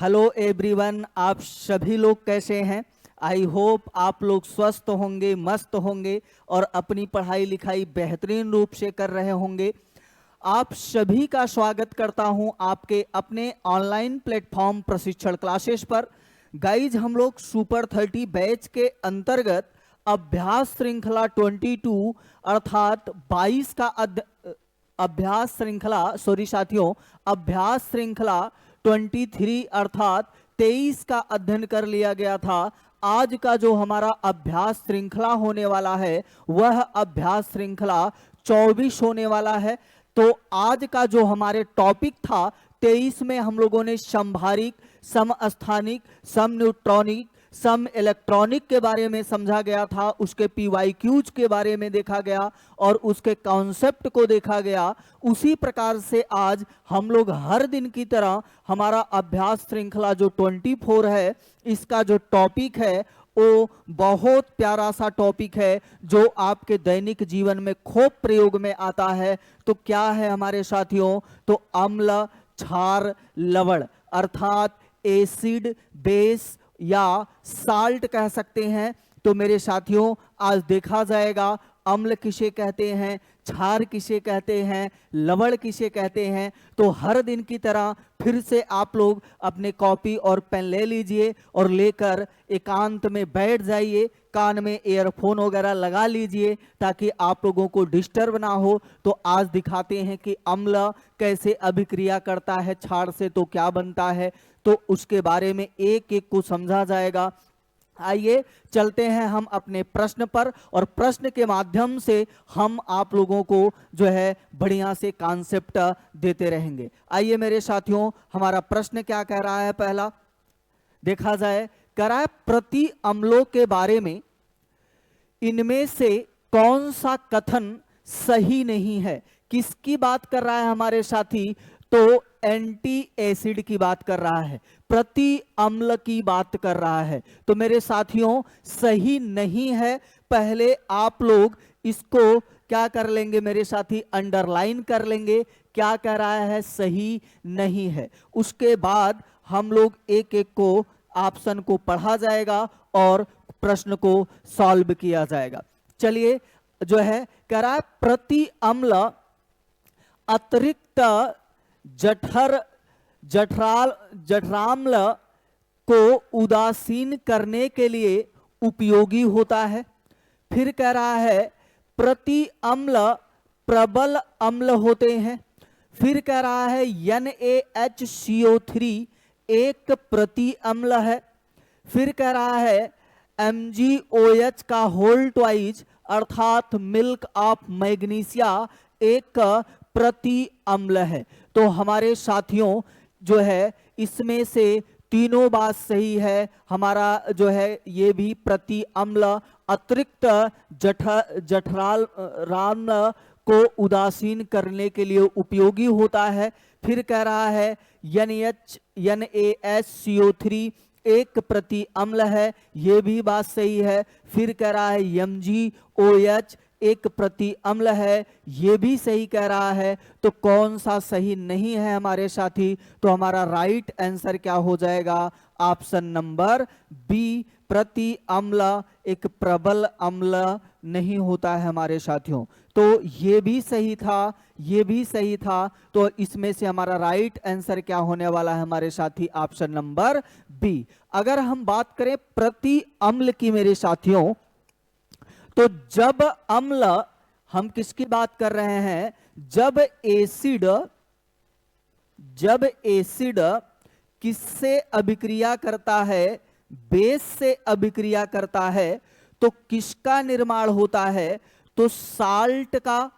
Hello everyone, आप सभी लोग कैसे हैं? आई होप आप लोग स्वस्थ होंगे, मस्त होंगे और अपनी पढ़ाई लिखाई बेहतरीन रूप से कर रहे होंगे। आप सभी का स्वागत करता हूं आपके अपने ऑनलाइन प्लेटफॉर्म प्रशिक्षण क्लासेस पर। गाइज, हम लोग सुपर 30 बैच के अंतर्गत अभ्यास श्रृंखला 22 अर्थात 22 का अभ्यास श्रृंखला 23 अर्थात 23 का अध्ययन कर लिया गया था। आज का जो हमारा अभ्यास श्रृंखला होने वाला है वह अभ्यास श्रृंखला 24 होने वाला है। तो आज का जो हमारे टॉपिक था 23 में हम लोगों ने समभारिक, समस्थानिक, सम न्यूट्रॉनिक, सम इलेक्ट्रॉनिक के बारे में समझा गया था, उसके PYQs के बारे में देखा गया और उसके कॉन्सेप्ट को देखा गया। उसी प्रकार से आज हम लोग हर दिन की तरह हमारा अभ्यास श्रृंखला जो 24 है, इसका जो टॉपिक है वो बहुत प्यारा सा टॉपिक है जो आपके दैनिक जीवन में खूब प्रयोग में आता है। तो क्या है हमारे साथियों? तो अम्ल, क्षार, लवण अर्थात एसिड, बेस या साल्ट कह सकते हैं। तो मेरे साथियों, आज देखा जाएगा अम्ल किसे कहते हैं, क्षार किसे कहते हैं, लवण किसे कहते हैं। तो हर दिन की तरह फिर से आप लोग अपने कॉपी और पेन ले लीजिए और लेकर एकांत में बैठ जाइए, कान में ईयरफोन वगैरह लगा लीजिए ताकि आप लोगों को डिस्टर्ब ना हो। तो आज दिखाते हैं कि अम्ल कैसे अभिक्रिया करता है क्षार से, तो क्या बनता है, तो उसके बारे में एक एक को समझा जाएगा। आइए चलते हैं हम अपने प्रश्न पर और प्रश्न के माध्यम से हम आप लोगों को जो है बढ़िया से कॉन्सेप्ट देते रहेंगे। आइए मेरे साथियों, हमारा प्रश्न क्या कह रहा है? पहला देखा जाए, कह रहा है प्रति अम्लों के बारे में इनमें से कौन सा कथन सही नहीं है। किसकी बात कर रहा है हमारे साथी? तो एंटी एसिड की बात कर रहा है, प्रति अम्ल की बात कर रहा है। तो मेरे साथियों, सही नहीं है। पहले आप लोग इसको क्या कर लेंगे मेरे साथी? अंडरलाइन कर लेंगे। क्या कह रहा है? सही नहीं है। उसके बाद हम लोग एक एक को ऑप्शन को पढ़ा जाएगा और प्रश्न को सॉल्व किया जाएगा। चलिए, जो है कह रहा है प्रति अम्ल अतिरिक्त जठराम्ल को उदासीन करने के लिए उपयोगी होता है। फिर कह रहा है प्रति अम्ल प्रबल अम्ल होते हैं। फिर कह रहा है NaHCO3 एक प्रति अम्ल है। फिर कह रहा है MgOH का होल ट्वाइज अर्थात मिल्क ऑफ मैग्नीशिया एक प्रति अम्ल है। तो हमारे साथियों, जो है इसमें से तीनों बात सही है। हमारा जो है ये भी प्रति अम्ल अतिरिक्त जठराम्ल को उदासीन करने के लिए उपयोगी होता है। फिर कह रहा है NaHCO3 एक प्रति अम्ल है, ये भी बात सही है। फिर कह रहा है MgOH एक प्रति अम्ल है, ये भी सही कह रहा है। तो कौन सा सही नहीं है हमारे साथी? तो हमारा राइट आंसर क्या हो जाएगा? ऑप्शन नंबर बी, प्रति अम्ल एक प्रबल अम्ल नहीं होता है हमारे साथियों। तो ये भी सही था, ये भी सही था। तो इसमें से हमारा राइट आंसर क्या होने वाला है हमारे साथी? Option number B. अगर हम बात करें प्रति अम्ल की मेरे साथियों, तो जब अम्ल, हम किसकी बात कर रहे हैं? जब एसिड किससे अभिक्रिया करता है? बेस से अभिक्रिया करता है। तो किसका निर्माण होता है? तो साल्ट का।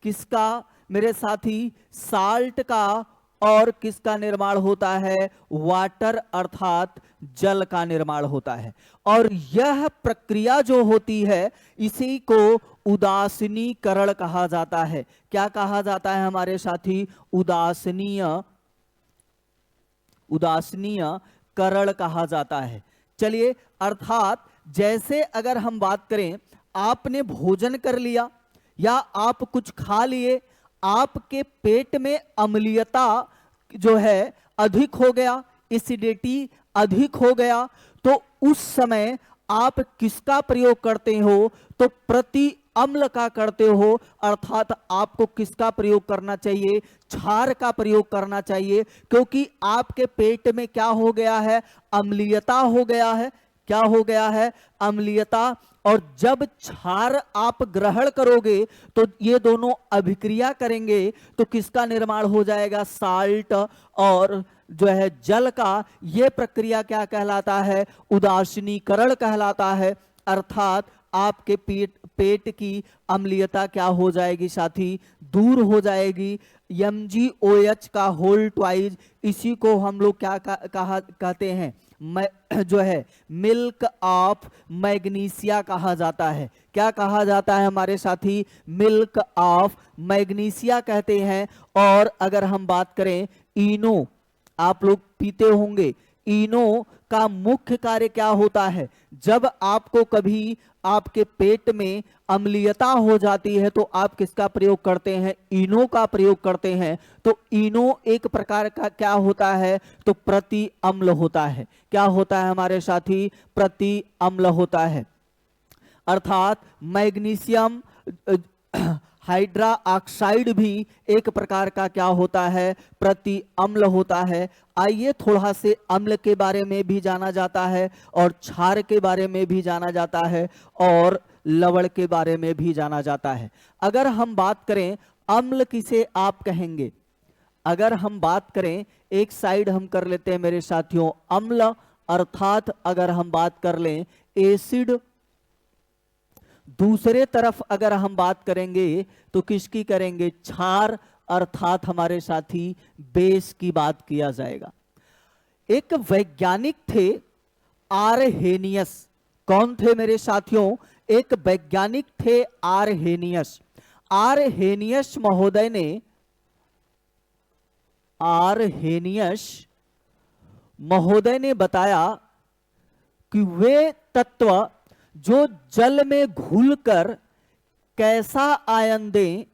किसका मेरे साथी? साल्ट का। और किसका निर्माण होता है? वाटर अर्थात जल का निर्माण होता है। और यह प्रक्रिया जो होती है इसी को उदासीनीकरण कहा जाता है। क्या कहा जाता है हमारे साथी? उदासीनीकरण कहा जाता है। चलिए, अर्थात जैसे अगर हम बात करें, आपने भोजन कर लिया या आप कुछ खा लिए, आपके पेट में अम्लीयता जो है अधिक हो गया, एसिडिटी अधिक हो गया तो उस समय आप किसका प्रयोग करते हो? तो प्रति अम्ल का करते हो, अर्थात आपको किसका प्रयोग करना चाहिए? क्षार का प्रयोग करना चाहिए, क्योंकि आपके पेट में क्या हो गया है? अम्लीयता हो गया है। क्या हो गया है? अम्लीयता। और जब क्षार आप ग्रहण करोगे तो ये दोनों अभिक्रिया करेंगे तो किसका निर्माण हो जाएगा? साल्ट और जो है जल का। यह प्रक्रिया क्या कहलाता है? उदासीनीकरण कहलाता है। अर्थात आपके पेट की अम्लीयता क्या हो जाएगी साथी? दूर हो जाएगी। MgOH का होल ट्वाइज, इसी को हम लोग क्या कहते हैं? जो है मिल्क ऑफ मैग्नीशिया कहा जाता है। क्या कहा जाता है हमारे साथी? मिल्क ऑफ मैग्नीशिया कहते हैं। और अगर हम बात करें इनो, आप लोग पीते होंगे, इनो का मुख्य कार्य क्या होता है? जब आपको कभी आपके पेट में अम्लीयता हो जाती है तो आप किसका प्रयोग करते हैं? इनो का प्रयोग करते हैं। तो इनो एक प्रकार का क्या होता है? तो प्रति अम्ल होता है। क्या होता है हमारे साथी? प्रति अम्ल होता है। अर्थात मैग्नीशियम हाइड्रा ऑक्साइड भी एक प्रकार का क्या होता है? प्रति अम्ल होता है। आइए थोड़ा से अम्ल के बारे में भी जाना जाता है और क्षार के बारे में भी जाना जाता है और लवण के बारे में भी जाना जाता है। अगर हम बात करें अम्ल किसे आप कहेंगे? अगर हम बात करें, एक साइड हम कर लेते हैं मेरे साथियों अम्ल, अर्थात अगर हम बात कर लें एसिड, दूसरे तरफ अगर हम बात करेंगे तो किसकी करेंगे? क्षार, अर्थात हमारे साथी बेस की बात किया जाएगा। एक वैज्ञानिक थे आरहेनियस। कौन थे मेरे साथियों? एक वैज्ञानिक थे आरहेनियस। आरहेनियस महोदय ने, आरहेनियस महोदय ने बताया कि वे तत्व जो जल में घुलकर कैसा आयन दें?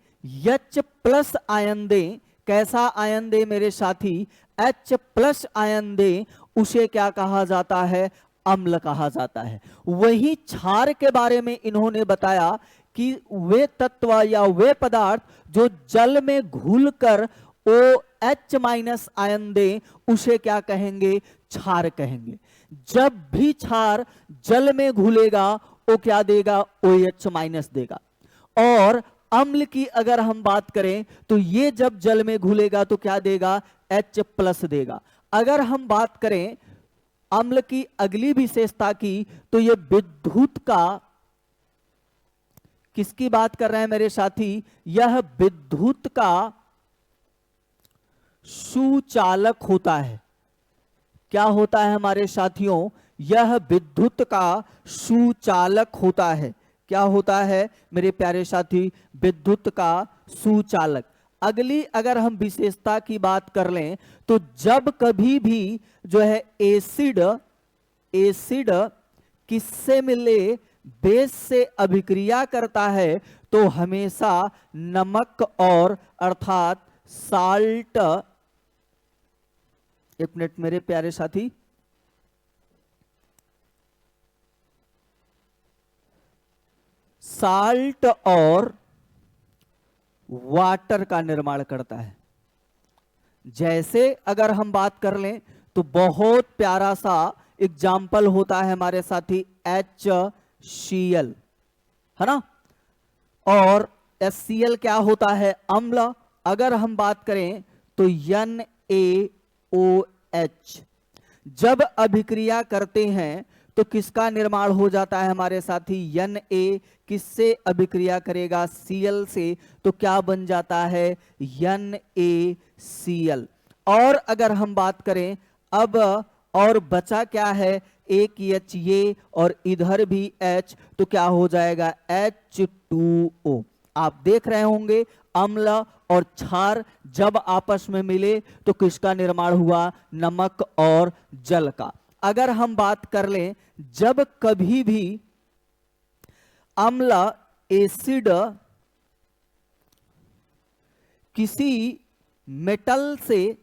H+ आयन दें। कैसा आयन दें मेरे साथी? H+ आयन दें। उसे क्या कहा जाता है? अम्ल कहा जाता है। वही क्षार के बारे में इन्होंने बताया कि वे तत्व या वे पदार्थ जो जल में घुलकर OH- आयन दें, उसे क्या कहेंगे? क्षार कहेंगे। जब भी क्षार जल में घुलेगा वो क्या देगा? OH- देगा। और अम्ल की अगर हम बात करें तो ये जब जल में घुलेगा तो क्या देगा? H+ देगा। अगर हम बात करें अम्ल की अगली विशेषता की तो ये विद्युत का, किसकी बात कर रहे हैं मेरे साथी? यह विद्युत का सुचालक होता है। क्या होता है हमारे साथियों? यह विद्युत का सुचालक होता है। क्या होता है मेरे प्यारे साथी? विद्युत का सुचालक। अगली अगर हम विशेषता की बात कर लें तो जब कभी भी जो है एसिड किससे मिले? बेस से अभिक्रिया करता है तो हमेशा नमक और अर्थात साल्ट, एक मिनट मेरे प्यारे साथी, साल्ट और वाटर का निर्माण करता है। जैसे अगर हम बात कर लें तो बहुत प्यारा सा एग्जाम्पल होता है हमारे साथी HCl, है ना? और HCl क्या होता है? अम्ल। अगर हम बात करें तो NaOH, जब अभिक्रिया करते हैं तो किसका निर्माण हो जाता है हमारे साथी? Na किससे अभिक्रिया करेगा? Cl से, तो क्या बन जाता है? NaCl। और अगर हम बात करें अब, और बचा क्या है? एक H ये और इधर भी H, तो क्या हो जाएगा? H2O। आप देख रहे होंगे अम्ल और क्षार जब आपस में मिले तो किसका निर्माण हुआ? नमक और जल का। अगर हम बात कर लें जब कभी भी अम्ल एसिड किसी मेटल से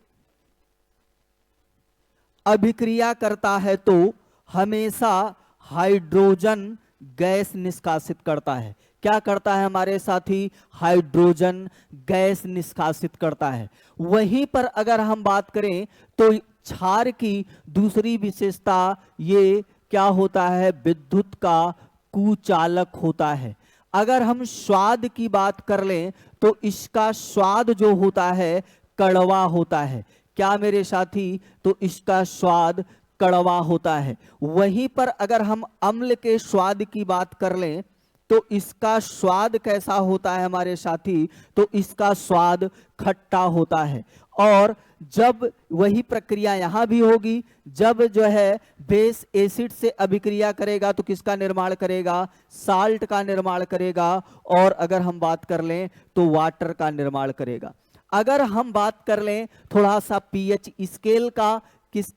अभिक्रिया करता है तो हमेशा हाइड्रोजन गैस निष्कासित करता है। क्या करता है हमारे साथी? हाइड्रोजन गैस निष्कासित करता है। वहीं पर अगर हम बात करें तो क्षार की दूसरी विशेषता ये क्या होता है? विद्युत का कुचालक होता है। अगर हम स्वाद की बात कर लें तो इसका स्वाद जो होता है कड़वा होता है। क्या मेरे साथी? तो इसका स्वाद कड़वा होता है। वहीं पर अगर हम अम्ल के स्वाद की बात कर लें तो इसका स्वाद कैसा होता है हमारे साथी? तो इसका स्वाद खट्टा होता है। और जब वही प्रक्रिया यहां भी होगी, जब जो है बेस एसिड से अभिक्रिया करेगा तो किसका निर्माण करेगा? साल्ट का निर्माण करेगा। और अगर हम बात कर लें तो वाटर का निर्माण करेगा। अगर हम बात कर लें थोड़ा सा पीएच स्केल का,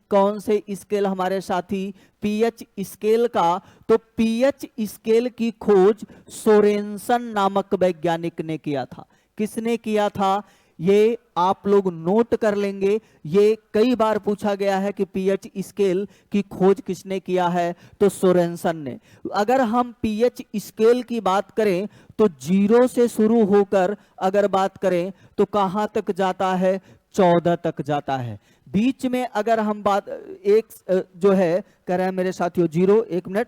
कौन से स्केल हमारे साथी? पीएच स्केल का। तो पीएच स्केल की खोज सोरेनसन नामक वैज्ञानिक ने किया था। किसने किया था? ये आप लोग नोट कर लेंगे, ये कई बार पूछा गया है कि पीएच स्केल की खोज किसने किया है? तो सोरेनसन ने। अगर हम पीएच स्केल की बात करें तो 0 से शुरू होकर अगर बात करें तो कहां तक जाता है? 14 तक जाता है। बीच में अगर हम बात एक जो है कह रहे हैं मेरे साथियों 0, 1 मिनट,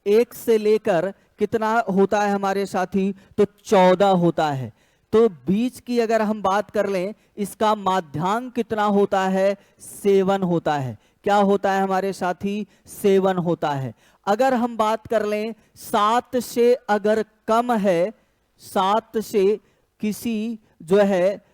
1 से लेकर कितना होता है हमारे साथी? तो 14 होता है। तो बीच की अगर हम बात कर लें इसका माध्यांक कितना होता है? 7 होता है। क्या होता है हमारे साथी? 7 होता है। अगर हम बात कर लें 7 से अगर कम है, 7 से किसी जो है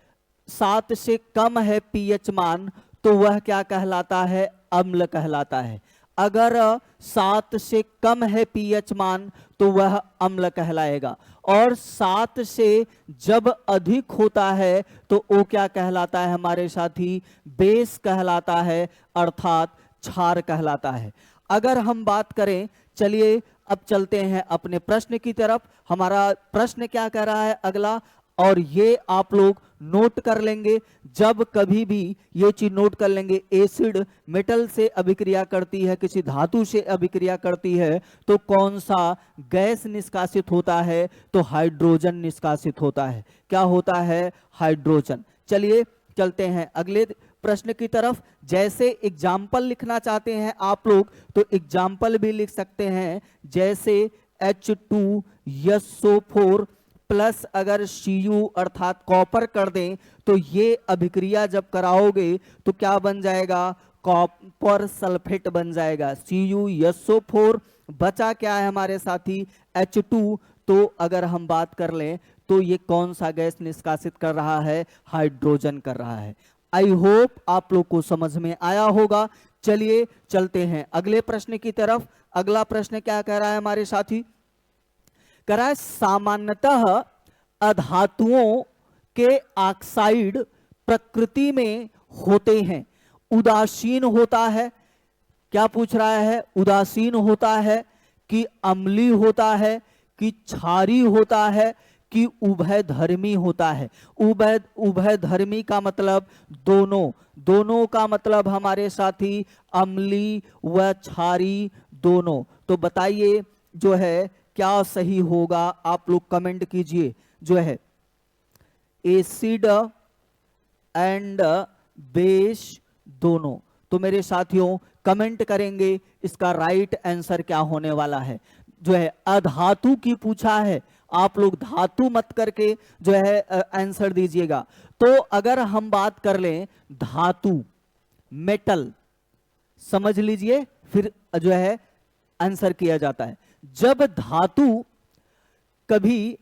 7 से कम है पीएच मान तो वह क्या कहलाता है? अम्ल कहलाता है। अगर 7 से कम है पीएच मान तो वह अम्ल कहलाएगा। और 7 से जब अधिक होता है तो वो क्या कहलाता है हमारे साथी? बेस कहलाता है, अर्थात क्षार कहलाता है। अगर हम बात करें, चलिए अब चलते हैं अपने प्रश्न की तरफ। हमारा प्रश्न क्या कह रहा है अगला, और ये आप लोग नोट कर लेंगे। जब कभी भी ये चीज नोट कर लेंगे, एसिड मेटल से अभिक्रिया करती है, किसी धातु से अभिक्रिया करती है तो कौन सा गैस निष्कासित होता है? तो हाइड्रोजन निष्कासित होता है। क्या होता है? हाइड्रोजन। चलिए चलते हैं अगले प्रश्न की तरफ। जैसे एग्जाम्पल लिखना चाहते हैं आप लोग तो एग्जाम्पल भी लिख सकते हैं। जैसे H2SO4 प्लस अगर Cu अर्थात कॉपर कर दें तो ये अभिक्रिया जब कराओगे तो क्या बन जाएगा? कॉपर सल्फेट बन जाएगा। CuSO4 बचा क्या है हमारे साथी? H2। तो अगर हम बात कर लें तो ये कौन सा गैस निष्कासित कर रहा है? हाइड्रोजन कर रहा है। आई होप आप लोग को समझ में आया होगा। चलिए चलते हैं अगले प्रश्न की तरफ। अगला प्रश्न क्या कह रहा है हमारे साथी? कह रहा है सामान्यतः अधातुओं के ऑक्साइड प्रकृति में होते हैं, उदासीन होता है। क्या पूछ रहा है? उदासीन होता है कि अम्लीय होता है कि क्षारीय होता है कि उभयधर्मी होता है? उभयधर्मी का मतलब दोनों, दोनों का मतलब हमारे साथी अम्लीय व क्षारीय दोनों। तो बताइए जो है क्या सही होगा? आप लोग कमेंट कीजिए। जो है एसिड एंड बेस दोनों। तो मेरे साथियों कमेंट करेंगे इसका राइट आंसर क्या होने वाला है। जो है अधातु की पूछा है, आप लोग धातु मत करके जो है आंसर दीजिएगा। तो अगर हम बात कर लें धातु, मेटल, समझ लीजिए फिर जो है आंसर किया जाता है। जब धातु कभी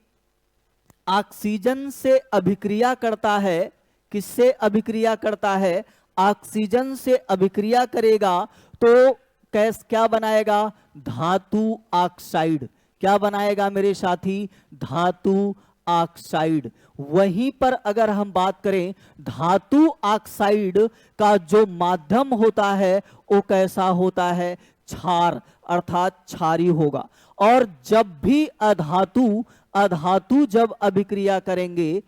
ऑक्सीजन से अभिक्रिया करता है, किससे अभिक्रिया करता है? ऑक्सीजन से अभिक्रिया करेगा तो क्या बनाएगा? धातु ऑक्साइड। क्या बनाएगा मेरे साथी? धातु ऑक्साइड। वहीं पर अगर हम बात करें धातु ऑक्साइड का जो माध्यम होता है वो कैसा होता है? क्षार, अर्थात क्षारीय होगा। और जब भी अधातु जब अभिक्रिया करेंगे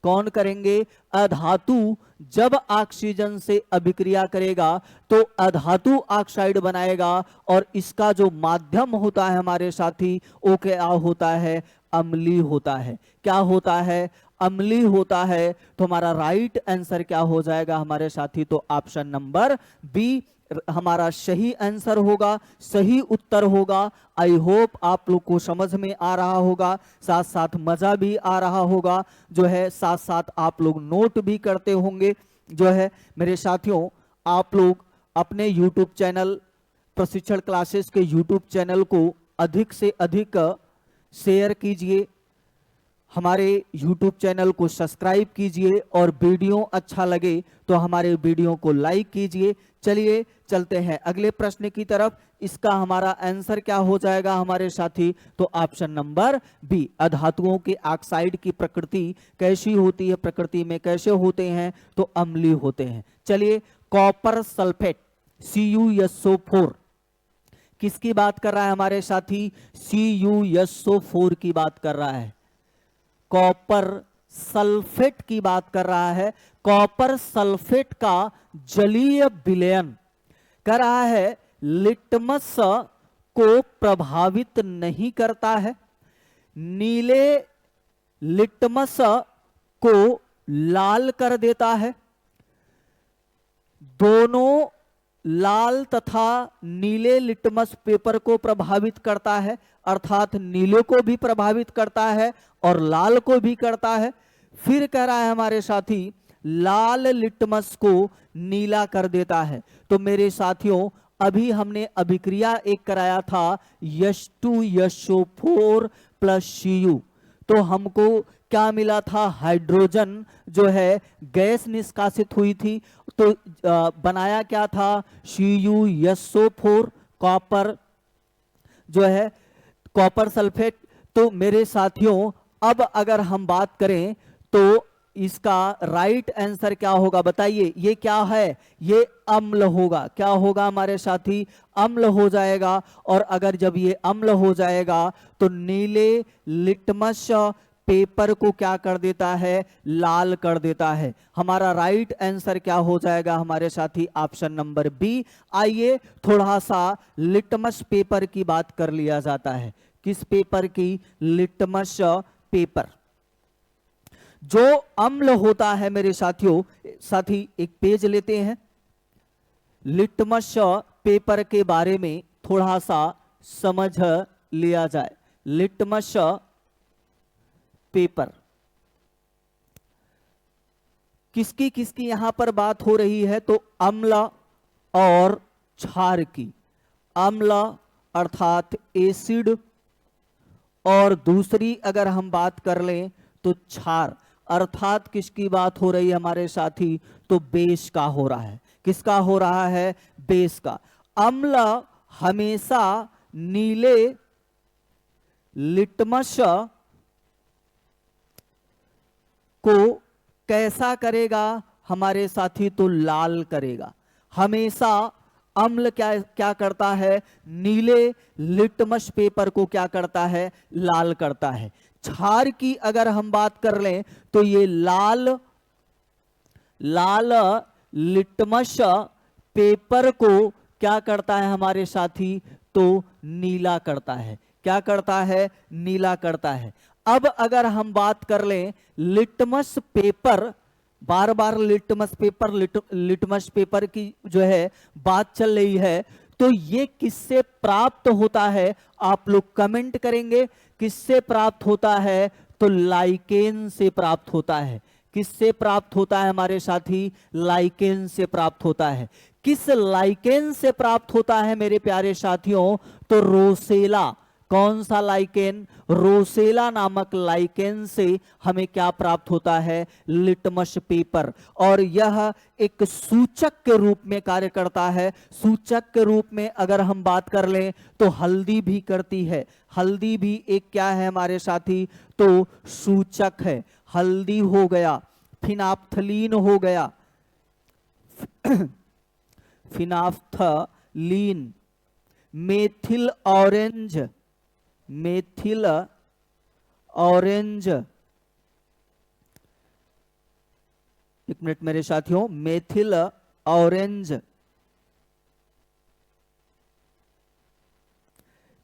कौन करेंगे? अधातु जब ऑक्सीजन से अभिक्रिया करेगा तो अधातु ऑक्साइड बनाएगा और इसका जो माध्यम होता है हमारे साथी वो क्या होता है? अम्लीय होता है। क्या होता है? अम्लीय होता है। तो हमारा राइट आंसर क्या हो जाएगा हमारे साथी? तो ऑप्शन नंबर बी हमारा सही आंसर होगा, सही उत्तर होगा। आई होप आप लोग को समझ में आ रहा होगा, साथ साथ मजा भी आ रहा होगा, जो है साथ साथ आप लोग नोट भी करते होंगे। जो है मेरे साथियों, आप लोग अपने YouTube चैनल प्रशिक्षण क्लासेस के YouTube चैनल को अधिक से अधिक शेयर कीजिए, हमारे YouTube चैनल को सब्सक्राइब कीजिए और वीडियो अच्छा लगे तो हमारे वीडियो को लाइक कीजिए। चलिए चलते हैं अगले प्रश्न की तरफ। इसका हमारा आंसर क्या हो जाएगा हमारे साथी? तो ऑप्शन नंबर बी, अधातुओं के ऑक्साइड की प्रकृति कैसी होती है? प्रकृति में कैसे होते हैं? तो अम्लीय होते हैं। चलिए, कॉपर सल्फेट CuSO4 किसकी बात कर रहा है हमारे साथी? CuSO4 की बात कर रहा है, कॉपर सल्फेट की बात कर रहा है। कॉपर सल्फेट का जलीय विलयन कर रहा है, लिटमस को प्रभावित नहीं करता है, नीले लिटमस को लाल कर देता है। दोनों लाल तथा नीले लिटमस पेपर को प्रभावित करता है, अर्थात नीले को भी प्रभावित करता है और लाल को भी करता है। फिर कह रहा है हमारे साथी लाल लिटमस को नीला कर देता है। तो मेरे साथियों, अभी हमने अभिक्रिया एक कराया था H2SO4 + Cu, तो हमको क्या मिला था? हाइड्रोजन जो है गैस निष्कासित हुई थी, तो बनाया क्या था? CuSO4 कॉपर जो है कॉपर सल्फेट। तो मेरे साथियों, अब अगर हम बात करें तो इसका राइट आंसर क्या होगा बताइए? ये क्या है? ये अम्ल होगा। क्या होगा हमारे साथी? अम्ल हो जाएगा। और अगर जब ये अम्ल हो जाएगा तो नीले लिटमस पेपर को क्या कर देता है? लाल कर देता है। हमारा राइट आंसर क्या हो जाएगा हमारे साथी? Option number B. आइए थोड़ा सा लिटमस पेपर की बात कर लिया जाता है। किस पेपर की? Litmus paper. जो अम्ल होता है मेरे साथियों, साथी एक पेज लेते हैं, लिटमस पेपर के बारे में थोड़ा सा समझ लिया जाए। लिटमस पेपर किसकी किसकी यहां पर बात हो रही है? तो अम्ल और क्षार की। अम्ल अर्थात एसिड, और दूसरी अगर हम बात कर लें तो क्षार अर्थात किसकी बात हो रही है हमारे साथी? तो बेस का हो रहा है। किसका हो रहा है? बेस का। अम्ल हमेशा नीले लिटमस को कैसा करेगा हमारे साथी? तो लाल करेगा। हमेशा अम्ल क्या करता है? नीले लिटमस पेपर को क्या करता है? लाल करता है। क्षार की अगर हम बात कर लें तो ये लाल लिटमस पेपर को क्या करता है हमारे साथी? तो नीला करता है। क्या करता है? नीला करता है। अब अगर हम बात कर लें लिटमस पेपर, बार बार लिटमस पेपर की जो है बात चल रही है, तो ये किससे प्राप्त होता है? आप लोग कमेंट करेंगे किससे प्राप्त होता है? तो लाइकेन से प्राप्त होता है। किससे प्राप्त होता है हमारे साथी? लाइकेन से प्राप्त होता है। किस लाइकेन से प्राप्त होता है मेरे प्यारे साथियों? तो रोसेला। कौन सा लाइकेन? रोसेला नामक लाइकेन से हमें क्या प्राप्त होता है? Litmus paper. और यह एक सूचक के रूप में कार्य करता है। सूचक के रूप में अगर हम बात कर लें तो हल्दी भी करती है। हल्दी भी एक क्या है हमारे साथी? तो सूचक है। हल्दी हो गया, फिनाफ्थलीन हो गया, फिनाफ्थलीन, मेथिल ऑरेंज, मेथिल ऑरेंज, एक मिनट मेरे साथियों, मेथिल ऑरेंज,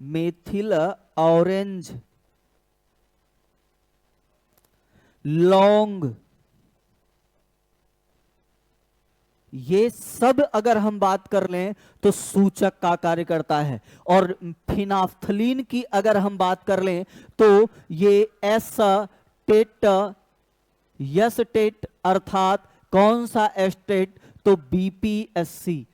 मेथिल ऑरेंज, लौंग, ये सब अगर हम बात कर लें तो सूचक का कार्य करता है। और फिनाफ्थलीन की अगर हम बात कर लें तो ये एस्टेट, यस्टेट अर्थात कौन सा एस्टेट, तो बीपीएससी,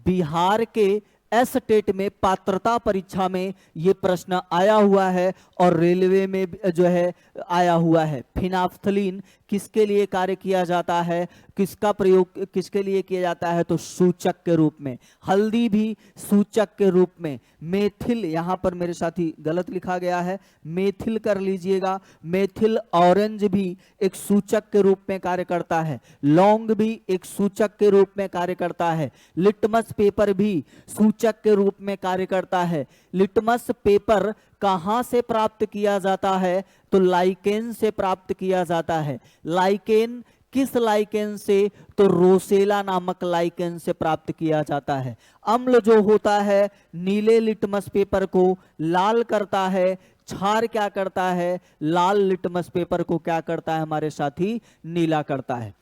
बिहार के एस्टेट में पात्रता परीक्षा में ये प्रश्न आया हुआ है और रेलवे में जो है आया हुआ है। फिनाफ्थलीन किसके लिए कार्य किया जाता है, किसका प्रयोग किसके लिए किया जाता है, तो सूचक के रूप में। हल्दी भी सूचक के रूप में। मेथिल, यहां पर मेरे साथी गलत लिखा गया है, मेथिल कर लीजिएगा। मेथिल ऑरेंज भी एक सूचक के रूप में कार्य करता है। लौंग भी एक सूचक के रूप में कार्य करता है। लिटमस पेपर भी सूचक के रूप में कार्य करता है। लिटमस पेपर कहां से प्राप्त किया जाता है, तो लाइकेन से प्राप्त किया जाता है। लाइकेन, किस लाइकेन से, तो रोसेला नामक लाइकेन से प्राप्त किया जाता है। अम्ल जो होता है नीले लिटमस पेपर को लाल करता है। क्षार क्या करता है, लाल लिटमस पेपर को क्या करता है हमारे साथी, नीला करता है।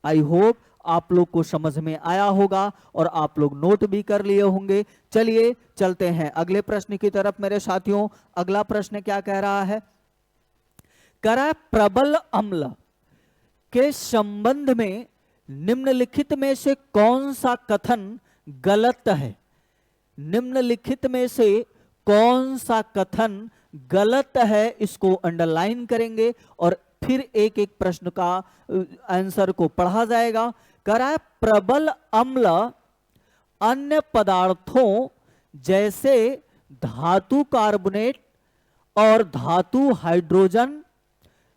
आई होप आप लोग को समझ में आया होगा और आप लोग नोट भी कर लिए होंगे। चलिए चलते हैं अगले प्रश्न की तरफ मेरे साथियों। अगला प्रश्न क्या कह रहा है, कह रहा है प्रबल अम्ल के संबंध में निम्नलिखित में से कौन सा कथन गलत है। निम्नलिखित में से कौन सा कथन गलत है, इसको अंडरलाइन करेंगे और फिर एक एक प्रश्न का आंसर को पढ़ा जाएगा। कह रहा है प्रबल अम्ल अन्य पदार्थों जैसे धातु कार्बोनेट और धातु हाइड्रोजन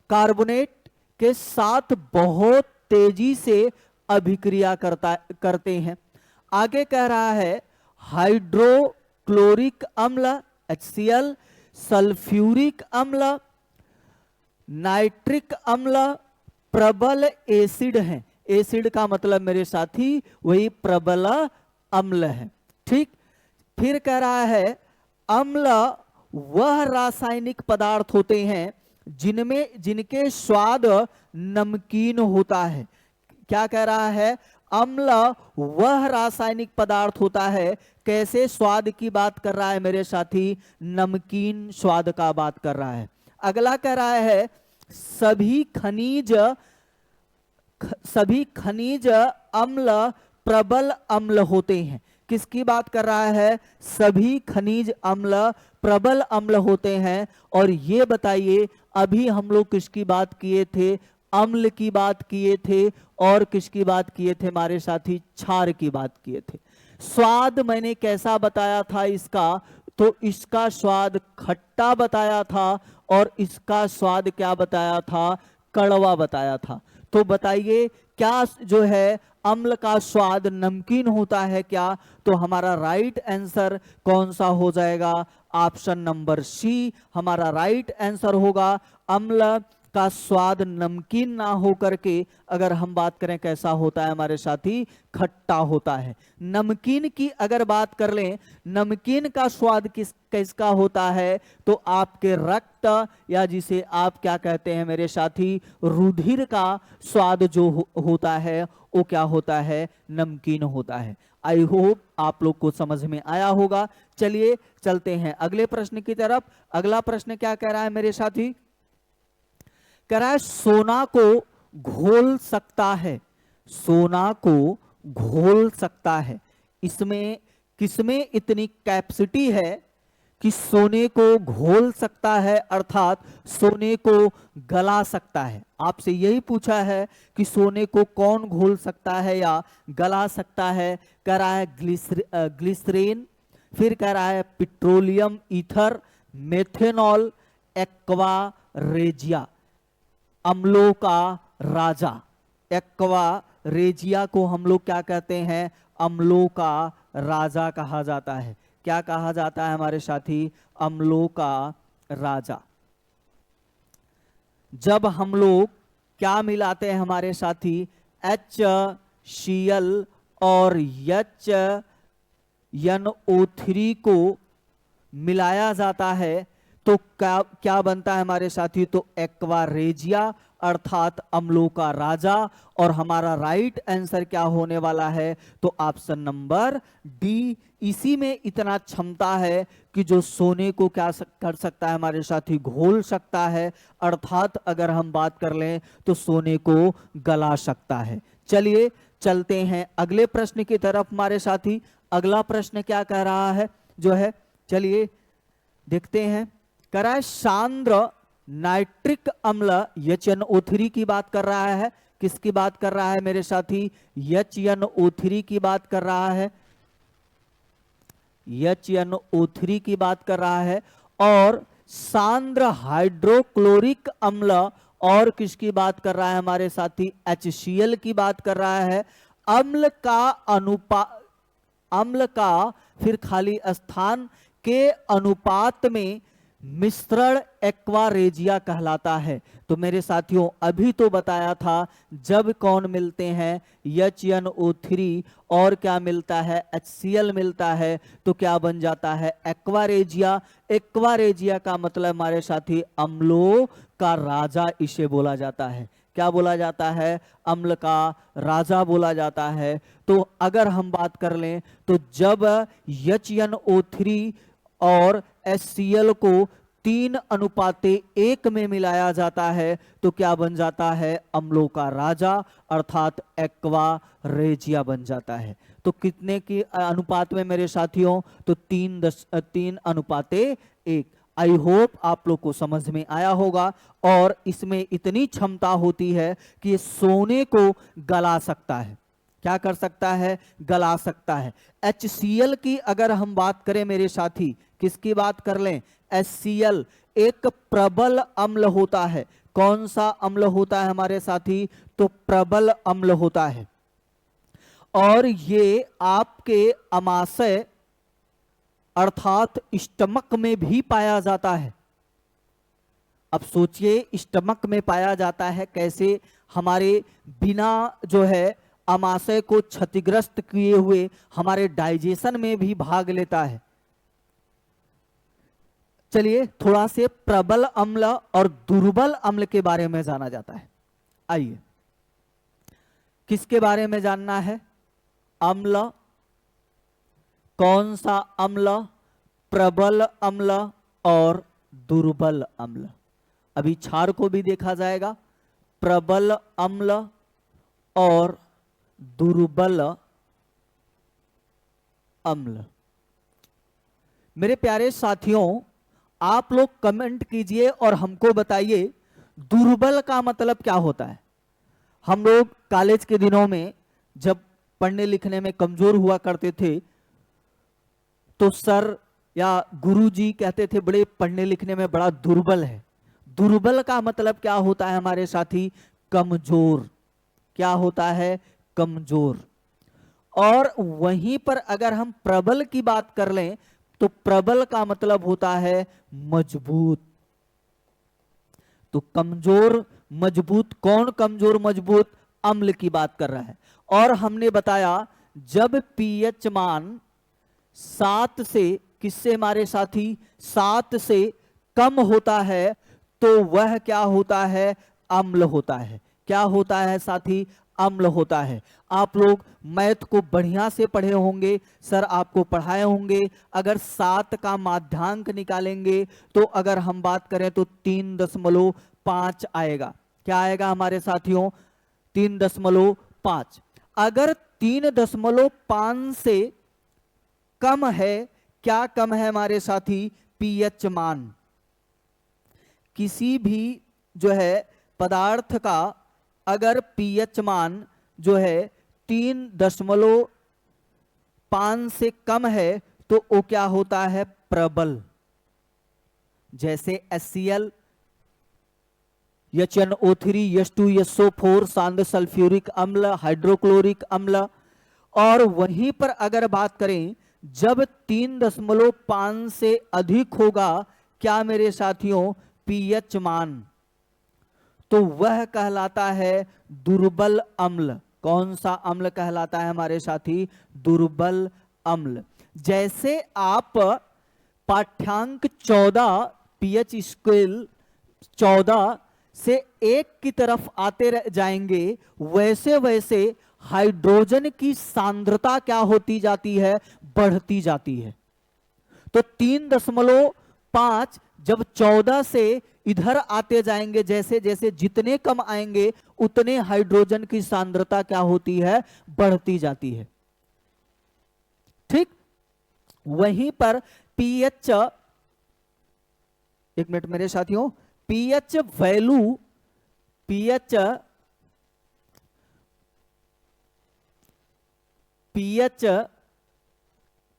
कार्बोनेट के साथ बहुत तेजी से अभिक्रिया करते हैं। आगे कह रहा है हाइड्रोक्लोरिक अम्ल HCl, सल्फ्यूरिक अम्ल, नाइट्रिक अम्ल प्रबल एसिड हैं। एसिड का मतलब मेरे साथी वही प्रबल अम्ल है। ठीक, फिर कह रहा है अम्ल वह रासायनिक पदार्थ होते हैं जिनके स्वाद नमकीन होता है। क्या कह रहा है, अम्ल वह रासायनिक पदार्थ होता है, कैसे स्वाद की बात कर रहा है मेरे साथी, नमकीन स्वाद का बात कर रहा है। अगला कह रहा है सभी खनिज अम्ल प्रबल अम्ल होते हैं। किसकी बात कर रहा है, सभी खनिज अम्ल प्रबल अम्ल होते हैं। और ये बताइए अभी हम लोग किसकी बात किए थे, अम्ल की बात किए थे और किसकी बात किए थे हमारे साथी, क्षार की बात किए थे। स्वाद मैंने कैसा बताया था इसका, तो इसका स्वाद खट्टा बताया था और इसका स्वाद क्या बताया था, कड़वा बताया था। तो बताइए क्या जो है अम्ल का स्वाद नमकीन होता है क्या, तो हमारा राइट आंसर कौन सा हो जाएगा, ऑप्शन नंबर सी हमारा राइट आंसर होगा। अम्ल का स्वाद नमकीन ना हो करके अगर हम बात करें कैसा होता है हमारे साथी, खट्टा होता है। नमकीन की अगर बात कर लें, नमकीन का स्वाद किसका होता है, तो आपके रक्त या जिसे आप क्या कहते हैं मेरे साथी, रुधिर का स्वाद जो होता है वो क्या होता है, नमकीन होता है। आई होप आप लोग को समझ में आया होगा। चलिए चलते हैं अगले प्रश्न की तरफ। अगला प्रश्न क्या कह रहा है मेरे साथी, कह रहा है सोना को घोल सकता है, सोना को घोल सकता है। इसमें किसमें इतनी कैपेसिटी है कि सोने को घोल सकता है, अर्थात सोने को गला सकता है। आपसे यही पूछा है कि सोने को कौन घोल सकता है या गला सकता है। कह रहा है ग्लिसरीन, फिर कह रहा है petroleum ether, methanol, aqua regia, अम्लों का राजा। एक्वा रेजिया को हम लोग क्या कहते हैं, अम्लों का राजा कहा जाता है। क्या कहा जाता है हमारे साथी, अम्लों का राजा। जब हम लोग क्या मिलाते हैं हमारे साथी, HCl और HNO3 को मिलाया जाता है तो क्या क्या बनता है हमारे साथी? तो एक्वा रेजिया अर्थात अम्लों का राजा। और हमारा राइट आंसर क्या होने वाला है? तो ऑप्शन नंबर डी। इसी में इतना क्षमता है कि जो सोने को क्या कर सकता है हमारे साथी? घोल सकता है, अर्थात अगर हम बात कर लें तो सोने को गला सकता है। चलिए चलते हैं अगले प्रश्न की तरफ हमारे साथी। अगला प्रश्न क्या कह रहा है जो है, चलिए देखते हैं। कह रहा है सांद्र नाइट्रिक अम्ल HNO3 की बात कर रहा है। किसकी बात कर रहा है मेरे साथी? HNO3 की बात कर रहा है। HNO3 की बात कर रहा है। और सांद्र हाइड्रोक्लोरिक अम्ल और किसकी बात कर रहा है हमारे साथी? HCl की बात कर रहा है। अम्ल का फिर खाली स्थान के अनुपात में मिश्रण एक्वा रेजिया कहलाता है। तो मेरे साथियों अभी तो बताया था जब कौन मिलते हैं? HNO3 और क्या मिलता है? HCl मिलता है तो क्या बन जाता है? Aqua regia. एक्वा रेजिया का मतलब हमारे साथी अम्लों का राजा इसे बोला जाता है। क्या बोला जाता है? अम्ल का राजा बोला जाता है। तो अगर हम बात कर लें तो जब HNO3 और HCl को 3:1 में मिलाया जाता है तो क्या बन जाता है? अम्लों का राजा अर्थात एक्वा रेजिया बन जाता है। तो कितने की अनुपात में मेरे साथियों? तो 3:1। आई होप आप लोग को समझ में आया होगा। और इसमें इतनी क्षमता होती है कि ये सोने को गला सकता है। क्या कर सकता है? गला सकता है। HCl की अगर हम बात करें मेरे साथी, किसकी बात कर लें? HCl एक प्रबल अम्ल होता है। कौन सा अम्ल होता है हमारे साथी? तो प्रबल अम्ल होता है। और ये आपके अमाशय अर्थात स्टमक में भी पाया जाता है। अब सोचिए स्टमक में पाया जाता है कैसे? हमारे बिना जो है अमाशय को क्षतिग्रस्त किए हुए हमारे डाइजेशन में भी भाग लेता है। चलिए थोड़ा से प्रबल अम्ल और दुर्बल अम्ल के बारे में जाना जाता है। आइए किसके बारे में जानना है? अम्ल। कौन सा अम्ल? प्रबल अम्ल और दुर्बल अम्ल। अभी क्षार को भी देखा जाएगा। प्रबल अम्ल और दुर्बल अम्ल। मेरे प्यारे साथियों आप लोग कमेंट कीजिए और हमको बताइए दुर्बल का मतलब क्या होता है। हम लोग कॉलेज के दिनों में जब पढ़ने लिखने में कमजोर हुआ करते थे तो सर या गुरुजी कहते थे बड़े पढ़ने लिखने में बड़ा दुर्बल है। दुर्बल का मतलब क्या होता है हमारे साथी? कमजोर। क्या होता है? कमजोर। और वहीं पर अगर हम प्रबल की बात कर लें तो प्रबल का मतलब होता है मजबूत। तो कमजोर मजबूत, कौन कमजोर मजबूत? अम्ल की बात कर रहा है। और हमने बताया जब पीएच मान 7 से, किससे हमारे साथी? 7 से कम होता है तो वह क्या होता है? अम्ल होता है। क्या होता है साथी? अम्ल होता है। आप लोग मैथ को बढ़िया से पढ़े होंगे, सर आपको पढ़ाए होंगे। अगर 7 का माध्यांक निकालेंगे तो अगर हम बात करें तो 3.5 आएगा। क्या आएगा हमारे साथियों? 3.5। अगर 3.5 से कम है, क्या कम है हमारे साथी? पीएच मान। किसी भी जो है पदार्थ का अगर पीएच मान जो है 3.5 से कम है तो वो क्या होता है? प्रबल। जैसे HCl, HNO3, H2SO4, सांद्र सल्फ्यूरिक अम्ल, हाइड्रोक्लोरिक अम्ल। और वहीं पर अगर बात करें जब 3.5 से अधिक होगा क्या मेरे साथियों? पीएच मान, तो वह कहलाता है दुर्बल अम्ल। कौन सा अम्ल कहलाता है हमारे साथी? दुर्बल अम्ल। जैसे आप पाठ्यांक 14 पीएच स्केल 14 से 1 की तरफ आते जाएंगे, वैसे वैसे हाइड्रोजन की सांद्रता क्या होती जाती है? बढ़ती जाती है। तो 3.5 जब 14 से इधर आते जाएंगे, जैसे जैसे जितने कम आएंगे उतने हाइड्रोजन की सांद्रता क्या होती है? बढ़ती जाती है। ठीक, वहीं पर पीएच, एक मिनट मेरे साथियों, pH value, pH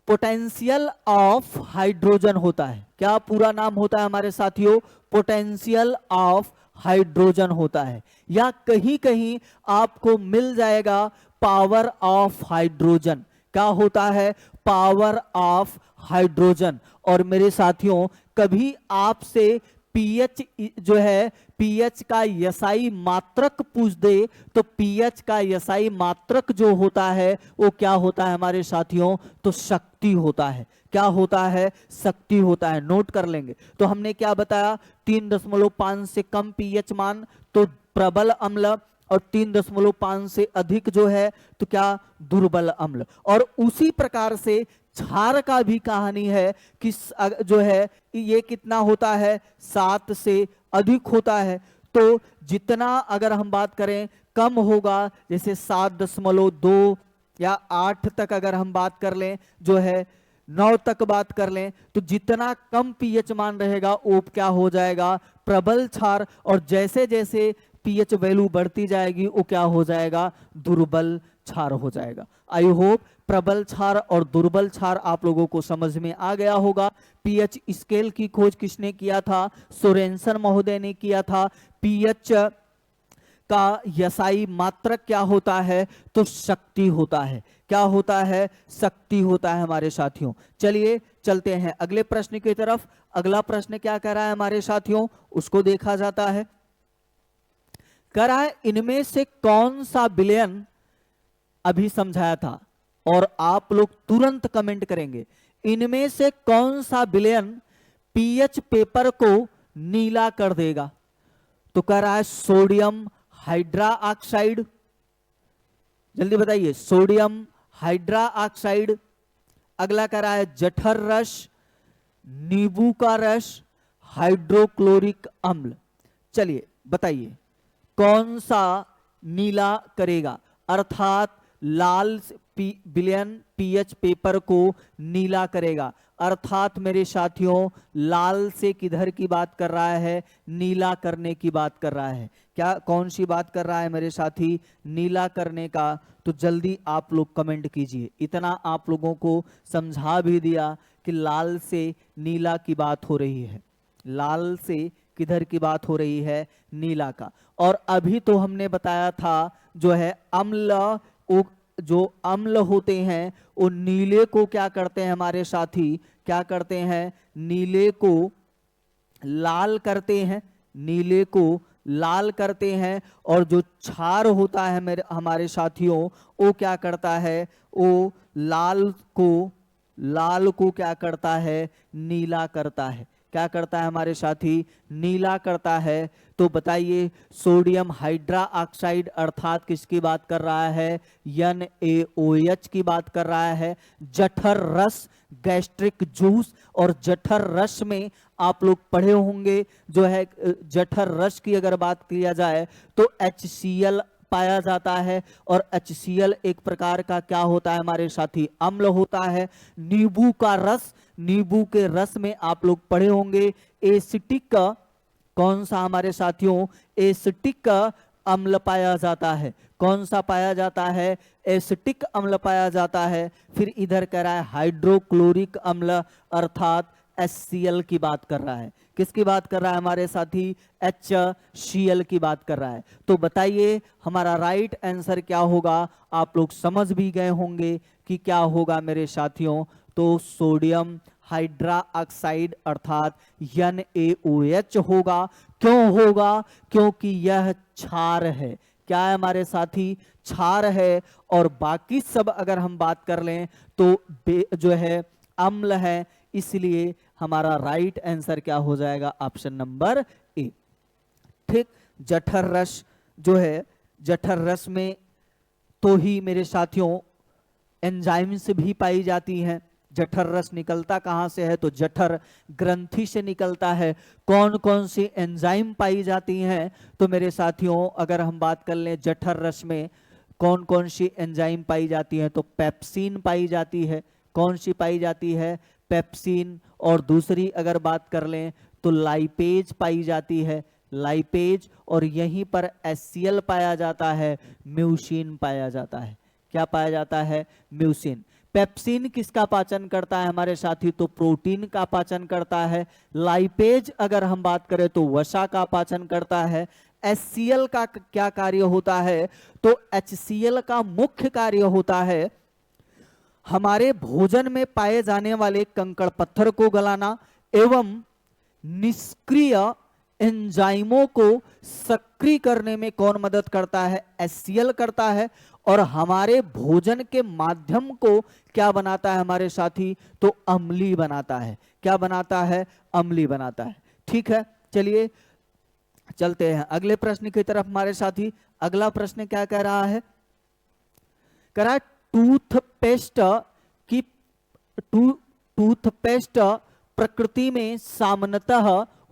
potential of hydrogen होता है। क्या पूरा नाम होता है हमारे साथियों? पोटेंशियल ऑफ हाइड्रोजन होता है, या कहीं कहीं आपको मिल जाएगा पावर ऑफ हाइड्रोजन। क्या होता है? Power of hydrogen. और मेरे साथियों, कभी आपसे पीएच जो है, पीएच का यसाई मात्रक पूछ दे, तो पीएच का यसाई मात्रक जो होता है वो क्या होता है हमारे साथियों? तो शक्ति होता है। क्या होता है? शक्ति होता है। नोट कर लेंगे। तो हमने क्या बताया? 3.5 से कम पीएच मान तो प्रबल अम्ल, और 3.5 से अधिक जो है तो क्या? दुर्बल अम्ल। और उसी प्रकार से क्षार का भी कहानी है कि जो है ये कितना होता है? 7 से अधिक होता है। तो जितना अगर हम बात करें कम होगा, जैसे 7.2 या 8 तक अगर हम बात कर लें, जो है 9 तक बात कर लें, तो जितना कम पीएच मान रहेगा वो क्या हो जाएगा? प्रबल क्षार। और जैसे जैसे पीएच वैल्यू बढ़ती जाएगी वो क्या हो जाएगा? दुर्बल क्षार हो जाएगा। आई होप प्रबल क्षार और दुर्बल क्षार आप लोगों को समझ में आ गया होगा। पीएच स्केल की खोज किसने किया था? सोरेनसन महोदय ने किया था। पीएच का यसाई मात्रक क्या होता है? तो शक्ति होता है। क्या होता है? शक्ति होता है हमारे साथियों। चलिए चलते हैं अगले प्रश्न की तरफ। अगला प्रश्न क्या कह रहा है हमारे साथियों? उसको देखा जाता है। कह रहा है इनमें से कौन सा विलयन, अभी समझाया था और आप लोग तुरंत कमेंट करेंगे, इनमें से कौन सा विलयन पीएच पेपर को नीला कर देगा? तो कह रहा है सोडियम हाइड्रा ऑक्साइड। जल्दी बताइए, सोडियम हाइड्रा ऑक्साइड। अगला कह रहा है जठर रस, नींबू का रस, हाइड्रोक्लोरिक अम्ल। चलिए बताइए कौन सा नीला करेगा, अर्थात लाल विलयन पीएच पेपर को नीला करेगा। अर्थात मेरे साथियों, लाल से किधर की बात कर रहा है? नीला करने की बात कर रहा है। क्या, कौन सी बात कर रहा है मेरे साथी? नीला करने का। तो जल्दी आप लोग कमेंट कीजिए। इतना आप लोगों को समझा भी दिया कि लाल से नीला की बात हो रही है। लाल से किधर की बात हो रही है? नीला का। और अभी तो हमने बताया था जो है अम्ल, जो अम्ल होते हैं वो नीले को क्या करते हैं हमारे साथी? क्या करते हैं? नीले को लाल करते हैं। नीले को लाल करते हैं। और जो क्षार होता है हमारे साथियों, वो क्या करता है? वो लाल को क्या करता है? नीला करता है। क्या करता है हमारे साथी? नीला करता है। तो बताइए सोडियम हाइड्रा ऑक्साइड अर्थात किसकी बात कर रहा है? NaOH की बात कर रहा है। जठर रस, गैस्ट्रिक जूस, और जठर रस में आप लोग पढ़े होंगे जो है जठर रस की अगर बात किया जाए तो HCl पाया जाता है। और HCl एक प्रकार का क्या होता है हमारे साथी? अम्ल होता है। नींबू का रस, नींबू के रस में आप लोग पढ़े होंगे एसिटिक, कौन सा हमारे साथियों? एसिटिक अम्ल पाया जाता है। कौन सा पाया जाता है? एसिटिक अम्ल पाया जाता है। फिर इधर कह रहा है हाइड्रोक्लोरिक अम्ल अर्थात HCl की बात कर रहा है। किसकी बात कर रहा है हमारे साथी? HCl की बात कर रहा है। तो बताइए हमारा राइट आंसर क्या होगा? आप लोग समझ भी गए होंगे कि क्या होगा मेरे साथियों। तो सोडियम हाइड्रा ऑक्साइड अर्थात NaOH होगा। क्यों होगा? क्योंकि यह क्षार है। क्या है हमारे साथी, क्षार है। और बाकी सब अगर हम बात कर लें तो जो है अम्ल है। इसलिए हमारा राइट आंसर क्या हो जाएगा, ऑप्शन नंबर ए। ठीक, जठर रस जो है, जठर रस में तो ही मेरे साथियों एंजाइम्स भी पाई जाती हैं। जठर रस निकलता कहां से है, तो जठर ग्रंथि से निकलता है। कौन कौन सी एंजाइम पाई जाती हैं, तो मेरे साथियों अगर हम बात कर लें जठर रस में कौन कौन सी एंजाइम पाई जाती है, तो पेप्सिन पाई जाती है। कौन सी पाई जाती है, पेप्सिन। और दूसरी अगर बात कर लें तो लाइपेज पाई जाती है, लाइपेज। और यहीं पर HCl पाया जाता है, म्यूसिन पाया जाता है। क्या पाया जाता है, म्यूसिन। पेप्सिन किसका पाचन करता है हमारे साथी, तो प्रोटीन का पाचन करता है। लाइपेज अगर हम बात करें तो वसा का पाचन करता है। HCl का क्या कार्य होता है, तो HCl का मुख्य कार्य होता है हमारे भोजन में पाए जाने वाले कंकड़ पत्थर को गलाना एवं निष्क्रिय एंजाइमों को सक्रिय करने में कौन मदद करता है, HCl करता है। और हमारे भोजन के माध्यम को क्या बनाता है हमारे साथी, तो अम्लीय बनाता है। क्या बनाता है, अम्लीय बनाता है। ठीक है, चलिए चलते हैं अगले प्रश्न की तरफ हमारे साथी। अगला प्रश्न क्या कह रहा है, कह रहा है टूथपेस्ट की टूथपेस्ट प्रकृति में सामान्यतः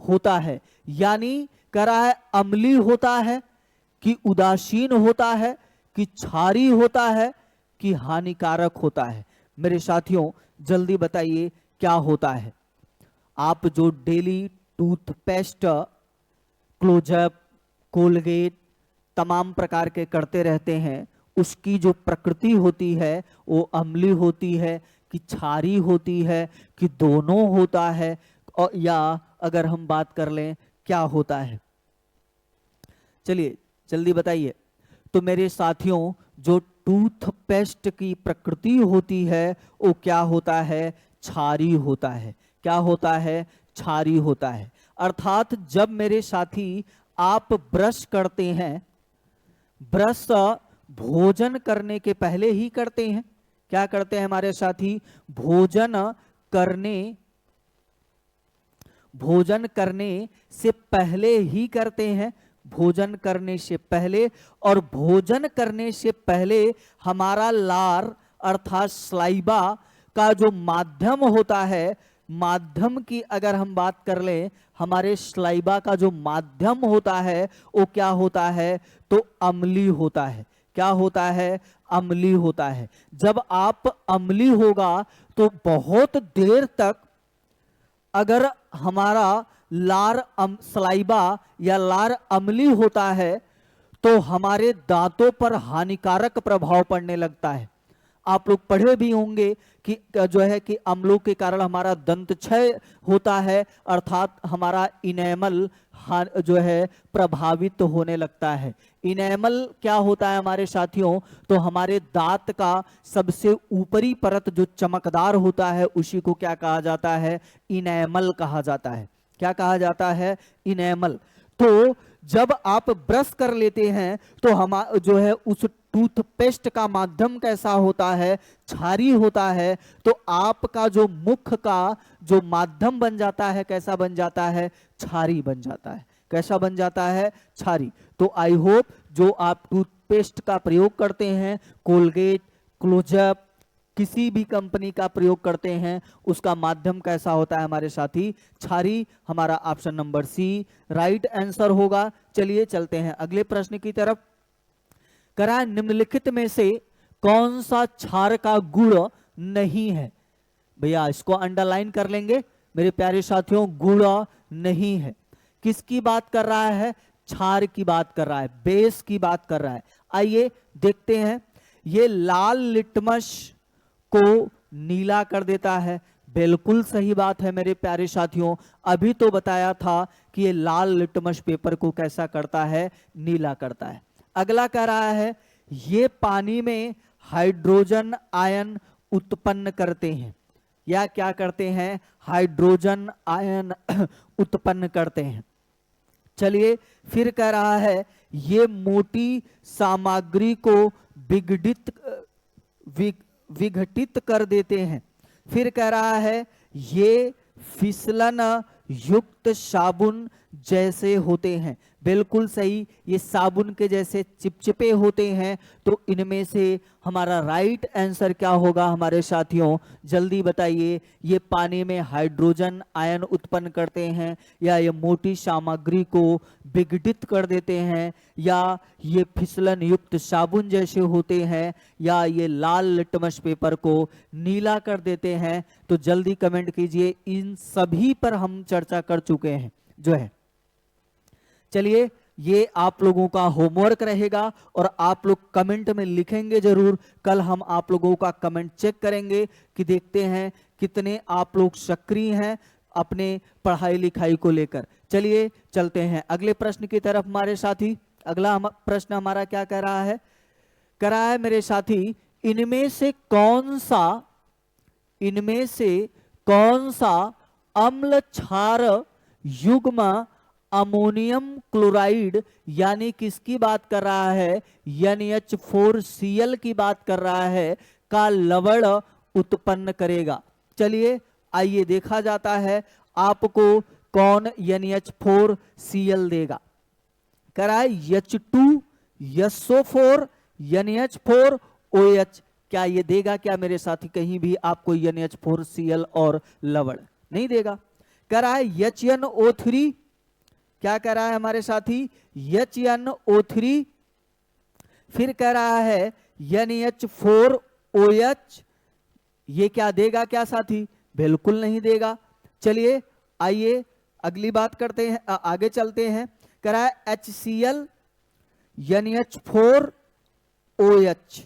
होता है, यानी कह रहा है अम्लीय होता है कि उदासीन होता है कि क्षारी होता है कि हानिकारक होता है। मेरे साथियों जल्दी बताइए क्या होता है। आप जो डेली टूथपेस्ट, क्लोजअप, कोलगेट तमाम प्रकार के करते रहते हैं, उसकी जो प्रकृति होती है वो अम्लीय होती है कि क्षारी होती है कि दोनों होता है, और या अगर हम बात कर लें क्या होता है, चलिए जल्दी बताइए। तो मेरे साथियों जो टूथपेस्ट की प्रकृति होती है वो क्या होता है, क्षारी होता है। क्या होता है, क्षारी होता है। अर्थात जब मेरे साथी आप ब्रश करते हैं, ब्रश भोजन करने के पहले ही करते हैं। क्या करते हैं हमारे साथी, भोजन करने से पहले ही करते हैं, भोजन करने से पहले। और भोजन करने से पहले हमारा लार अर्थात स्लाइबा का जो माध्यम होता है, माध्यम की अगर हम बात कर लें, हमारे स्लाइबा का जो माध्यम होता है वो क्या होता है, तो अम्लीय होता है। क्या होता है, अम्लीय होता है। जब आप अम्लीय होगा तो बहुत देर तक अगर हमारा लार स्लाइबा या लार अम्लीय होता है तो हमारे दांतों पर हानिकारक प्रभाव पड़ने लगता है। आप लोग पढ़े भी होंगे कि जो है कि अम्लों के कारण हमारा दंत क्षय होता है, अर्थात हमारा इनेमल जो है प्रभावित होने लगता है। इनेमल क्या होता है हमारे साथियों, तो हमारे दांत का सबसे ऊपरी परत जो चमकदार होता है उसी को क्या कहा जाता है, इनेमल कहा जाता है। क्या कहा जाता है, इनेमल। तो जब आप ब्रश कर लेते हैं तो हम जो है उस टूथपेस्ट का माध्यम कैसा होता है, क्षारी होता है। तो आपका जो मुख का जो माध्यम बन जाता है कैसा बन जाता है, क्षारी बन जाता है। कैसा बन जाता है, क्षारी। तो आई होप जो आप टूथपेस्ट का प्रयोग करते हैं, कोलगेट, क्लोजअप, किसी भी कंपनी का प्रयोग करते हैं, उसका माध्यम कैसा होता है हमारे साथी, क्षारी। हमारा option number C right answer होगा। चलिए चलते हैं अगले प्रश्न की तरफ। करा निम्नलिखित में से कौन सा क्षार का गुण नहीं है, भैया इसको अंडरलाइन कर लेंगे मेरे प्यारे साथियों, गुण नहीं है। किसकी बात कर रहा है, क्षार की बात कर रहा है, बेस की बात कर रहा है। आइए देखते हैं। ये लाल लिटमस को नीला कर देता है, बिल्कुल सही बात है मेरे प्यारे साथियों। अभी तो बताया था कि ये लाल लिटमस पेपर को कैसा करता है, नीला करता है। अगला कह रहा है ये पानी में हाइड्रोजन आयन उत्पन्न करते हैं, या क्या करते हैं, हाइड्रोजन आयन उत्पन्न करते हैं। चलिए फिर कह रहा है ये मोटी सामग्री को विघटित कर देते हैं। फिर कह रहा है ये फिसलन युक्त साबुन जैसे होते हैं। बिल्कुल सही, ये साबुन के जैसे चिपचिपे होते हैं। तो इनमें से हमारा राइट आंसर क्या होगा हमारे साथियों, जल्दी बताइए। ये पानी में हाइड्रोजन आयन उत्पन्न करते हैं, या ये मोटी सामग्री को विघटित कर देते हैं, या ये फिसलन युक्त साबुन जैसे होते हैं, या ये लाल लिटमस पेपर को नीला कर देते हैं। तो जल्दी कमेंट कीजिए। इन सभी पर हम चर्चा कर चुके हैं जो है। चलिए, ये आप लोगों का होमवर्क रहेगा और आप लोग कमेंट में लिखेंगे जरूर। कल हम आप लोगों का कमेंट चेक करेंगे कि देखते हैं कितने आप लोग सक्रिय हैं अपने पढ़ाई लिखाई को लेकर। चलिए चलते हैं अगले प्रश्न की तरफ हमारे साथी। अगला प्रश्न हमारा क्या कह रहा है, कह रहा है मेरे साथी, इनमें से कौन सा अम्ल क्षार युग्म अमोनियम क्लोराइड यानी किसकी बात कर रहा है, NH4Cl की बात कर रहा है, का लवण उत्पन्न करेगा। चलिए आइए देखा जाता है आपको कौन NH4Cl देगा। कह रहा है H2SO4 NH4OH, क्या ये देगा क्या मेरे साथी? कहीं भी आपको NH4Cl और लवण नहीं देगा। कह रहा है HNO3, क्या कह रहा है हमारे साथी, HNO3। फिर कह रहा है NH4OH, ये क्या देगा क्या साथी? बिल्कुल नहीं देगा। चलिए आइए अगली बात करते हैं, आगे चलते हैं। कह रहा है HCl NH4OH,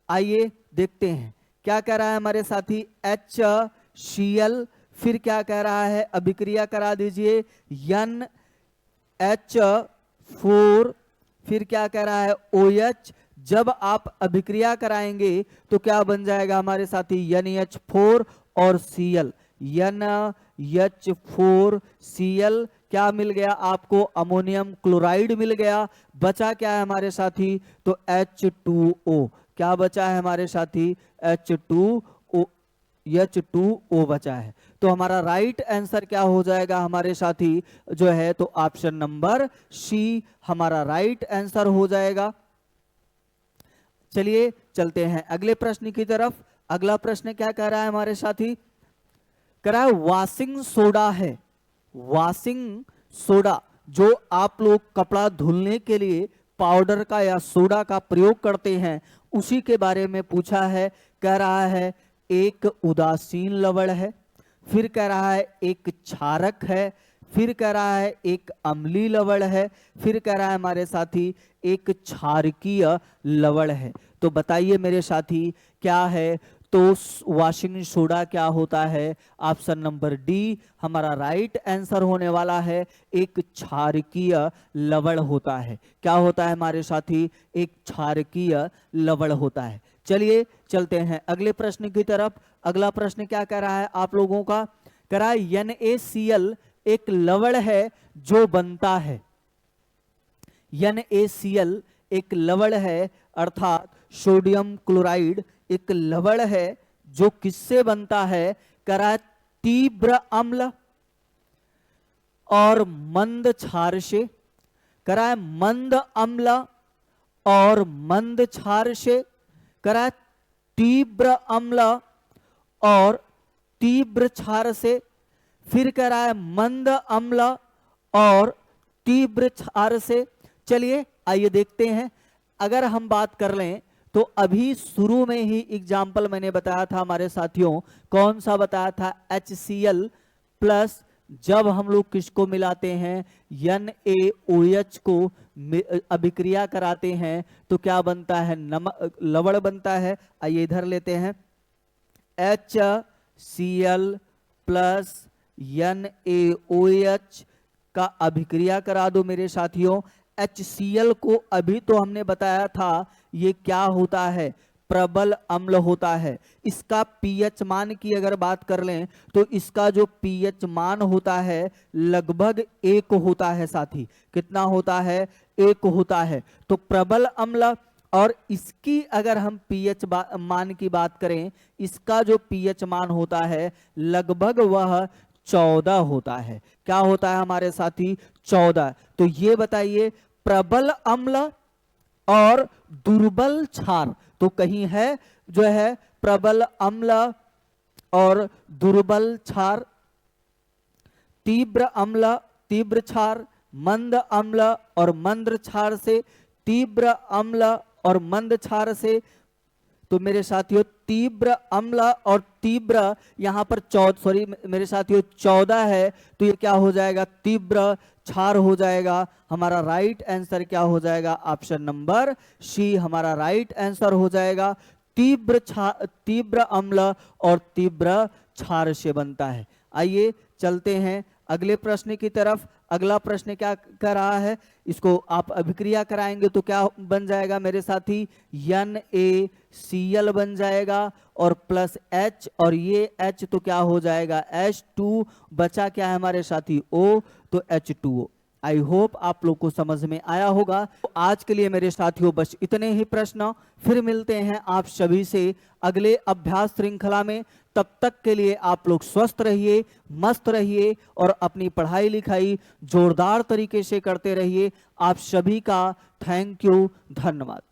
आइए देखते हैं क्या कह रहा है हमारे साथी, HCl। फिर क्या कह रहा है, अभिक्रिया करा दीजिए, NH4, फिर क्या कह रहा है, OH। जब आप अभिक्रिया कराएंगे तो क्या बन जाएगा हमारे साथी, NH4 और Cl, NH4Cl। क्या मिल गया आपको? अमोनियम क्लोराइड मिल गया। बचा क्या है हमारे साथी? तो H2O। क्या बचा है हमारे साथी? H2O बचा है। तो हमारा राइट आंसर क्या हो जाएगा हमारे साथी जो है, तो ऑप्शन नंबर सी हमारा राइट आंसर हो जाएगा। चलिए चलते हैं अगले प्रश्न की तरफ। अगला प्रश्न क्या कह रहा है हमारे साथी, कह रहा है वॉशिंग सोडा है, वॉशिंग सोडा जो आप लोग कपड़ा धुलने के लिए पाउडर का या सोडा का प्रयोग करते हैं, उसी के बारे में पूछा है। कह रहा है एक उदासीन लवण है, फिर कह रहा है एक क्षारक है, फिर कह रहा है एक अम्लीय लवण है, फिर कह रहा है हमारे साथी एक क्षारकीय लवण है। तो बताइए मेरे साथी क्या है? तो वॉशिंग सोडा क्या होता है? ऑप्शन नंबर डी हमारा राइट आंसर होने वाला है, एक क्षारकीय लवण होता है। क्या होता है हमारे साथी? एक क्षारकीय लवण होता है। चलिए चलते हैं अगले प्रश्न की तरफ। अगला प्रश्न क्या कह रहा है आप लोगों का, कह रहा है NaCl एक लवण है जो बनता है, NaCl एक लवण है, अर्थात सोडियम क्लोराइड एक लवण है जो किससे बनता है? कह रहा है तीव्र अम्ल और मंद क्षार से। कह रहा है मंद अम्ल और मंद क्षार से, कह रहा है तीव्र अम्ल और तीव्र क्षार से, फिर कह रहा है मंद अम्ल और तीव्र क्षार से। चलिए आइए देखते हैं। अगर हम बात कर लें तो अभी शुरू में ही एग्जाम्पल मैंने बताया था हमारे साथियों, कौन सा बताया था? HCl प्लस जब हम लोग किसको मिलाते हैं, NaOH को अभिक्रिया कराते हैं तो क्या बनता है? लवण बनता है। आइए इधर लेते हैं, HCl प्लस NaOH का अभिक्रिया करा दो मेरे साथियों। HCl को अभी तो हमने बताया था ये क्या होता है? प्रबल अम्ल होता है। इसका पीएच मान की अगर बात कर लें तो इसका जो पीएच मान होता है लगभग 1 होता है साथी। कितना होता है? एक होता है। तो प्रबल अम्ल और इसकी अगर हम पीएच मान की बात करें, इसका जो पीएच मान होता है लगभग वह 14 होता है। क्या होता है हमारे साथी? 14। तो ये बताइए प्रबल अम्ल और दुर्बल क्षार, तो कहीं है जो है प्रबल अम्ल और दुर्बल क्षार, तीव्र अम्ल तीव्र क्षार, मंद अम्ल और मंद क्षार से, तीव्र अम्ल और मंद क्षार से। तो मेरे साथियों तीव्र अम्ल और तीव्र यहां पर 14 है, तो ये क्या हो जाएगा? तीव्र क्षार हो जाएगा। हमारा राइट आंसर क्या हो जाएगा? ऑप्शन नंबर सी हमारा राइट आंसर हो जाएगा। तीव्र अम्ल और तीव्र क्षार से बनता है। आइए चलते हैं अगले प्रश्न की तरफ। अगला प्रश्न क्या कर रहा है, इसको आप अभिक्रिया कराएंगे तो क्या बन जाएगा मेरे साथी? NaCl बन जाएगा और प्लस H, और ये H तो क्या हो जाएगा? H2। बचा क्या है हमारे साथी? O, तो H2O। आई होप आप लोग को समझ में आया होगा। तो आज के लिए मेरे साथियों बस इतने ही प्रश्न। फिर मिलते हैं आप सभी से अगले अभ्यास श्रृंखला में। तब तक के लिए आप लोग स्वस्थ रहिए, मस्त रहिए और अपनी पढ़ाई लिखाई जोरदार तरीके से करते रहिए। आप सभी का थैंक यू, धन्यवाद।